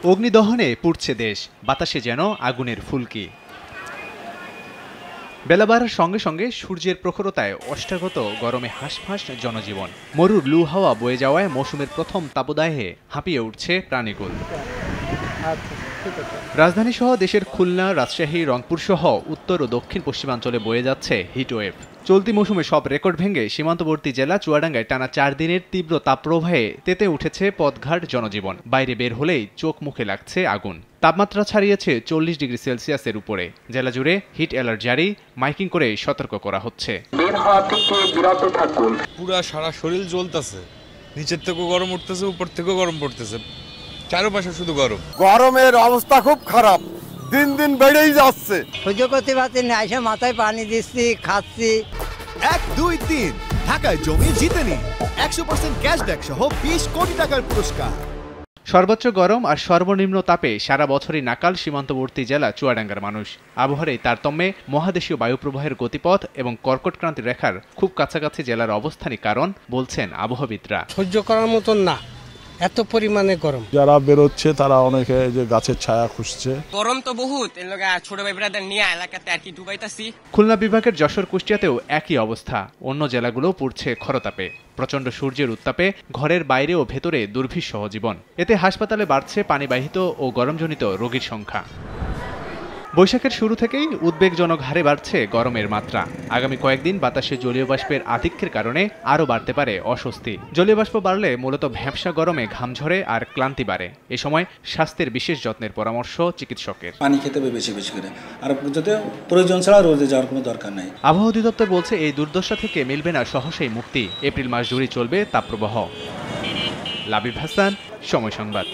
অগ্নিদহনে পুড়ছে দেশ, বাতাসে যেন আগুনের ফুলকি। বেলা বাড়ার সঙ্গে সঙ্গে সূর্যের প্রখরতায় অষ্টাগত গরমে হাঁসফাঁস জনজীবন। মরুর লু হাওয়া বয়ে যাওয়ায় মৌসুমের প্রথম তাপদাহে হাঁপিয়ে উঠছে প্রাণীকুল। রাজধানী সহ দেশের খুলনা, রাজশাহী, রংপুর সহ উত্তর ও দক্ষিণ পশ্চিমাঞ্চলে বয়ে যাচ্ছে হিটওয়েভ। চলতি মৌসুমে সব রেকর্ড ভেঙে সীমান্তবর্তী জেলা চুয়াডাঙ্গায় টানা 4 দিনের তীব্র তাপপ্রবাহে তেতে উঠেছে পথঘাট জনজীবন। বাইরে বের হলেই চোখ মুখে লাগছে আগুন। তাপমাত্রা ছাড়িয়েছে 40 ডিগ্রি সেলসিয়াসের উপরে। জেলা জুড়ে হিট অ্যালার্ট জারি, মাইকিং করে সতর্ক করা হচ্ছে। পুরা সারা শরীর জ্বলতেছে, নিচের থেকেও গরম উঠতেছে, উপর থেকেও গরম পড়তেছে, চারপাশে শুধু গরম। গরমের অবস্থা খুব খারাপ, দিন দিন বেড়েই যাচ্ছে। সহ্য করতে পারছি না, এসে মাথায় পানি দিচ্ছি, খাচ্ছি। 1, 2, 3 ঢাকায় জমি জিতে নিন 100% ক্যাশব্যাক সহ 20 কোটি টাকার পুরস্কার। সর্বোচ্চ গরম আর সর্বনিম্ন তাপে সারা বছরই নাকাল সীমান্তবর্তী জেলা চুয়াডাঙ্গার মানুষ। আবহাওয়ার এই তারতম্যে মহাদেশীয় বায়ুপ্রবাহের গতিপথ এবং কর্কটক্রান্তি রেখার খুব কাছাকাছি জেলার অবস্থানই কারণ বলছেন আবহাওয়াবিদরা। সহ্য করার মতন না, এত পরিমাণে গরম। যারা বেরোচ্ছে তারা অনেকে যে গাছের ছায়া খুঁজছে। গরম তো বহুত, ছোট ভাই ব্রাদার নিয়ে এলাকাতে আর কি ডুবাইতাছি। খুলনা বিভাগের যশোর, কুষ্টিয়াতেও একই অবস্থা। অন্য জেলাগুলোও পুড়ছে খরতাপে। প্রচণ্ড সূর্যের উত্তাপে ঘরের বাইরে ও ভেতরে দুর্বিষহ জীবন। এতে হাসপাতালে বাড়ছে পানিবাহিত ও গরমজনিত রোগীর সংখ্যা। বৈশাখের শুরু থেকেই উদ্বেগজনক হারে বাড়ছে গরমের মাত্রা। আগামী কয়েকদিন বাতাসে জলীয় বাষ্পের আধিক্যের কারণে আরও বাড়তে পারে অস্বস্তি। জলীয় বাষ্প বাড়লে মূলত ভ্যাপসা গরমে ঘাম ঝরে আর ক্লান্তি বাড়ে। এ সময় স্বাস্থ্যের বিশেষ যত্নের পরামর্শ চিকিৎসকের। পানি খেতে হবে বেশি বেশি করে, আর যাতে প্রয়োজন ছাড়া রোদে যাওয়ার কোনো দরকার নেই। আবহাওয়া অধিদপ্তর বলছে এই দুর্দশা থেকে মিলবে না সহসাই মুক্তি। এপ্রিল মাস জুড়ে চলবে তাপপ্রবাহ। লাবিব হাসান, সময় সংবাদ।